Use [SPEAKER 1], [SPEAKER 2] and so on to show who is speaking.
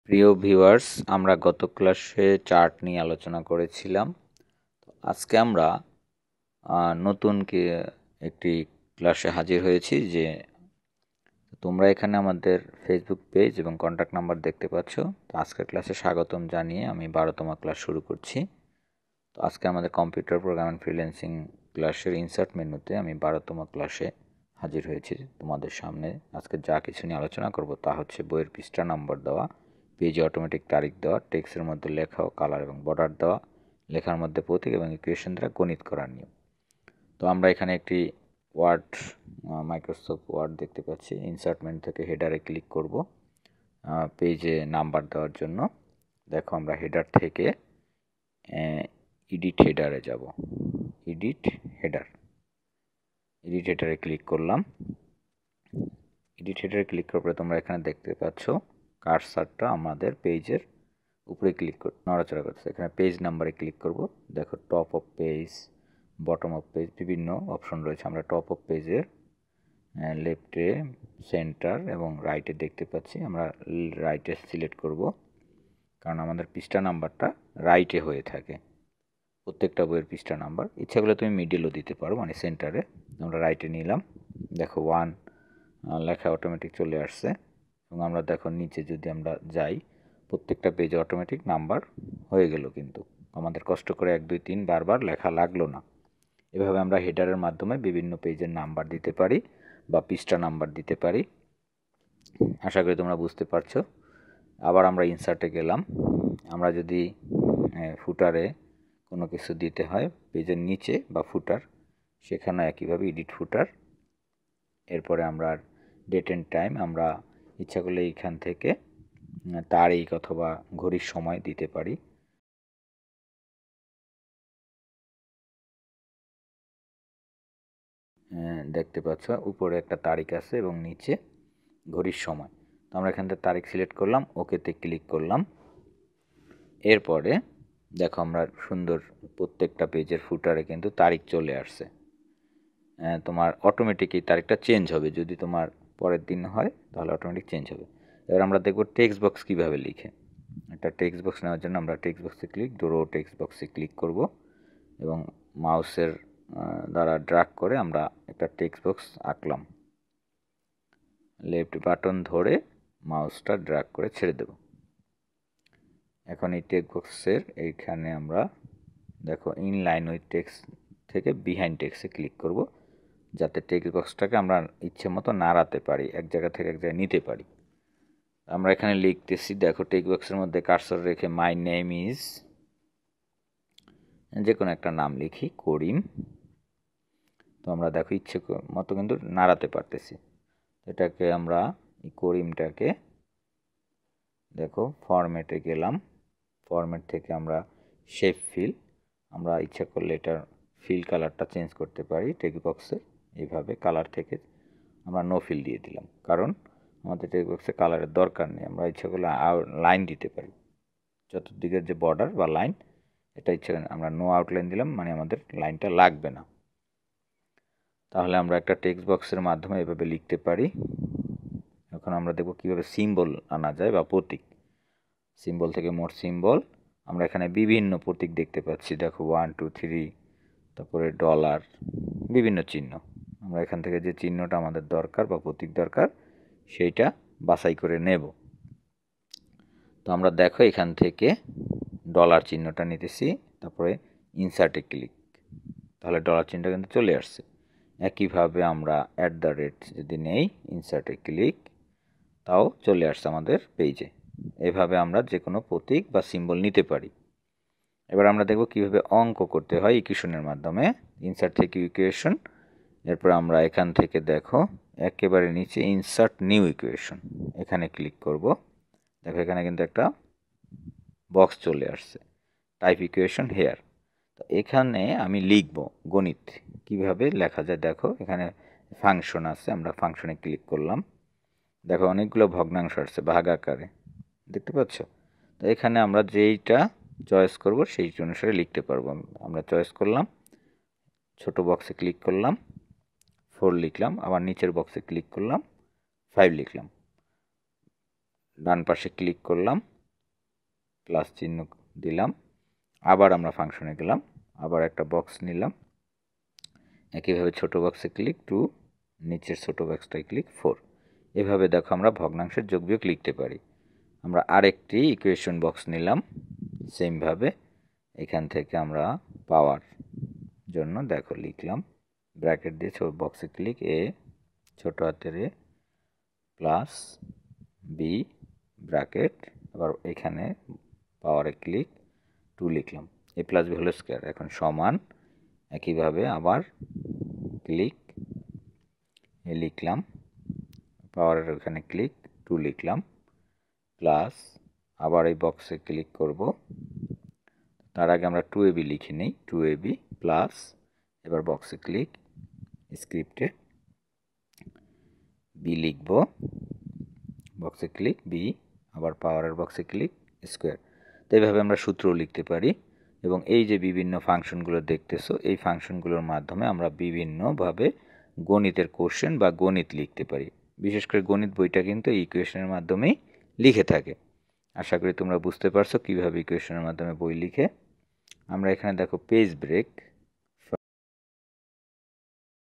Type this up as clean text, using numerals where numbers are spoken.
[SPEAKER 1] প্রিয় ভিউয়ার্স, আমরা গত ক্লাসে চার্ট নিয়ে আলোচনা করেছিলাম। আজকে আমরা নতুন একটি ক্লাসে হাজির হয়েছি। যে তোমরা এখানে আমাদের ফেসবুক পেজ এবং কন্ট্যাক্ট নাম্বার দেখতে পাচ্ছ। তো আজকের ক্লাসে স্বাগতম জানিয়ে আমি 12তম ক্লাস শুরু করছি। তো আজকে আমাদের কম্পিউটার প্রোগ্রাম অ্যান্ড ফ্রিল্যান্সিং ক্লাসের ইনসার্ট মেনুতে আমি 12তম ক্লাসে হাজির হয়েছি তোমাদের সামনে। আজকে যা কিছু নিয়ে আলোচনা করব তা হচ্ছে বইয়ের পৃষ্ঠা নম্বর দেওয়া, পেজে অটোমেটিক তারিখ দেওয়া, টেক্সটের মধ্যে লেখা ও কালার এবং বর্ডার দেওয়া, লেখার মধ্যে প্রতীক এবং ইকুয়েশন দ্বারা গণিত করার নিয়ম। তো আমরা এখানে একটি মাইক্রোসফট ওয়ার্ড দেখতে পাচ্ছি। ইনসার্ট মেনু থেকে হেডারে ক্লিক করব পেজে নাম্বার দেওয়ার জন্য। দেখো আমরা হেডার থেকে এডিট হেডারে যাব। এডিট হেডারে ক্লিক করলাম। এডিট হেডারে ক্লিক করার পরে তোমরা এখানে দেখতে পাচ্ছ কার্সারটা আমাদের পেজের উপরে নড়াচড়া করছে। এখানে পেজ নাম্বারে ক্লিক করব। দেখো top of page, bottom of page বিভিন্ন অপশন রয়েছে। আমরা টপ অফ পেজের লেফটে, সেন্টার এবং রাইটে দেখতে পাচ্ছি। আমরা রাইটে সিলেক্ট করব, কারণ আমাদের পৃষ্ঠা নাম্বারটা রাইটে হয়ে থাকে প্রত্যেকটা বইয়ের পৃষ্ঠা নাম্বার। ইচ্ছা করলে তুমি মিডিলও দিতে পারো, মানে সেন্টারে। আমরা রাইটে নিলাম। দেখো 1 লেখা অটোমেটিক চলে আসছে। এবং আমরা দেখো নিচে যদি আমরা যাই, প্রত্যেকটা পেজে অটোমেটিক নাম্বার হয়ে গেল। কিন্তু আমাদের কষ্ট করে 1 2 3 বারবার লেখা লাগলো না। এভাবে আমরা হেডারের মাধ্যমে বিভিন্ন পেজের নাম্বার দিতে পারি বা পৃষ্ঠা নাম্বার দিতে পারি। আশা করি তোমরা বুঝতে পারছো। আবার আমরা ইনসার্টে গেলাম। আমরা যদি ফুটারে কোনো কিছু দিতে হয় পেজের নিচে বা ফুটার, সেখানে একইভাবে এডিট ফুটার। এরপরে আমরা ডেট অ্যান্ড টাইম, আমরা ইচ্ছা করলে এইখান থেকে তারিখ অথবা ঘড়ির সময় দিতে পারি। দেখতে পাচ্ছ উপরে একটা তারিখ আছে এবং নিচে ঘড়ির সময়। তো আমরা এখান থেকে তারিখ সিলেক্ট করলাম, ওকেতে ক্লিক করলাম। এরপরে দেখো আমরা সুন্দর প্রত্যেকটা পেজের ফুটারে কিন্তু তারিখ চলে আসছে। তোমার অটোমেটিক এই তারিখটা চেঞ্জ হবে। যদি তোমার পরের দিন হয় তাহলে অটোমেটিক চেঞ্জ হবে। এবার আমরা দেখব টেক্সট বক্স কীভাবে লিখে। একটা টেক্সট বক্স নেওয়ার জন্য আমরা টেক্সট বক্সে রো টেক্সট বক্সে ক্লিক করব এবং মাউসের দ্বারা ড্র্যাগ করে আমরা একটা টেক্সট বক্স আঁকলাম। লেফট বাটন ধরে মাউসটা ড্র্যাগ করে ছেড়ে দেব। এখন এই টেক্সট বক্সের এইখানে আমরা দেখো ইন লাইন উইথ টেক্সট থেকে বিহাইন্ড টেক্সটে ক্লিক করব, যাতে টেক্সট বক্সটাকে আমরা ইচ্ছে মতো নাড়াতে পারি, এক জায়গা থেকে এক জায়গায় নিতে পারি। আমরা এখানে লিখতেছি, দেখো টেক্সট বক্সের মধ্যে কার্সর রেখে মাই নেম ইজ, যে কোনো একটা নাম লিখি, করিম। তো আমরা দেখো ইচ্ছে মতো কিন্তু নাড়াতে পারতেছি। এটাকে আমরা এই করিমটাকে দেখো ফরম্যাটে গেলাম। ফরম্যাট থেকে আমরা শেপ ফিল, আমরা ইচ্ছা করলে এটার ফিল কালারটা চেঞ্জ করতে পারি টেক্সট বক্সের। এইভাবে কালার থেকে আমরা নো ফিল দিয়ে দিলাম, কারণ আমাদের টেক্সট বক্সে কালারের দরকার নেই। আমরা ইচ্ছা করলে লাইন দিতে পারি, চতুর্দিকের যে বর্ডার বা লাইন, এটা ইচ্ছা আমরা নো আউটলাইন দিলাম, মানে আমাদের লাইনটা লাগবে না। তাহলে আমরা একটা টেক্সট বক্সের মাধ্যমে এভাবে লিখতে পারি। এখন আমরা দেখব কীভাবে সিম্বল আনা যায় বা প্রতীক। সিম্বল থেকে মোট সিম্বল, আমরা এখানে বিভিন্ন প্রতীক দেখতে পাচ্ছি। দেখো 1 2 3, তারপরে ডলার, বিভিন্ন চিহ্ন। আমরা এখান থেকে যে চিহ্নটা আমাদের দরকার বা প্রতীক দরকার সেইটা বাছাই করে নেব। তো আমরা দেখো এখান থেকে ডলার চিহ্নটা নিতেছি, তারপরে ইনসার্টে ক্লিক, তাহলে ডলার চিহ্নটা কিন্তু চলে আসছে। একইভাবে আমরা @ যদি নেই, ইনসার্টে ক্লিক, তাও চলে আসছে আমাদের পেজে। এভাবে আমরা যে কোনো প্রতীক বা সিম্বল নিতে পারি। এবার আমরা দেখব কিভাবে অঙ্ক করতে হয় ইকুয়েশনের মাধ্যমে। ইনসার্ট থেকে ইকুয়েশন, এরপর আমরা এখান থেকে দেখো একেবারে নিচে ইনসার্ট নিউ ইকুয়েশন, এখানে ক্লিক করব। দেখো এখানে কিন্তু একটা বক্স চলে আসছে, টাইপ ইকুয়েশন হেয়ার। তো এখানে আমি লিখব গণিত কিভাবে লেখা যায়। দেখো এখানে ফাংশন আছে, আমরা ফাংশনে ক্লিক করলাম। দেখো অনেকগুলো ভগ্নাংশ আসছে ভাগ আকারে, দেখতে পাচ্ছ। তো এখানে আমরা যেইটা চয়েস করব সেই অনুসারে লিখতে পারবো। আমরা চয়েস করলাম, ছোট বক্সে ক্লিক করলাম, 4 লিখলাম। আবার নিচের বক্সে ক্লিক করলাম, 5 লিখলাম। ডান পাশে ক্লিক করলাম, প্লাস চিহ্ন দিলাম, আবার আমরা ফাংশনে গেলাম, আবার একটা বক্স নিলাম, একইভাবে ছোট বক্সে ক্লিক 2, নিচের ছোট বক্সটায় ক্লিক 4। এভাবে দেখো আমরা ভগ্নাংশের যোগবিয়োগ লিখতে পারি। আমরা আরেকটি ইকুয়েশন বক্স নিলাম, সেমভাবে এখান থেকে আমরা পাওয়ার জন্য দেখো লিখলাম, ব্র্যাকেট দিয়ে ছোট বক্সে ক্লিক এ ছোট হাতের এ প্লাস বি ব্র্যাকেট, আবার এখানে পাওয়ারে ক্লিক 2 লিখলাম, এ প্লাস বি হোল স্কয়ার, এখন সমান একইভাবে আবার ক্লিক এ লিখলাম, পাওয়ারের ওখানে ক্লিক 2 লিখলাম, প্লাস আবার এই বক্সে ক্লিক করব, তার আগে আমরা 2ab লিখে নেই, 2ab প্লাস, এবার বক্সে ক্লিক, স্ক্রিপ্টে বি লিখব, বক্সে ক্লিক বি, আবার পাওয়ারের বক্সে ক্লিক স্কোয়ার। তো এইভাবে আমরা সূত্রও লিখতে পারি। এবং এই যে বিভিন্ন ফাংশনগুলো দেখতেছো, এই ফাংশনগুলোর মাধ্যমে আমরা বিভিন্নভাবে গণিতের কোশ্চেন বা গণিত লিখতে পারি। বিশেষ করে গণিত বইটা কিন্তু এই ইকুয়েশনের মাধ্যমেই লিখে থাকে। আশা করি তোমরা বুঝতে পারছো কীভাবে ইকুয়েশনের মাধ্যমে বই লিখে। আমরা এখানে দেখো পেজ ব্রেক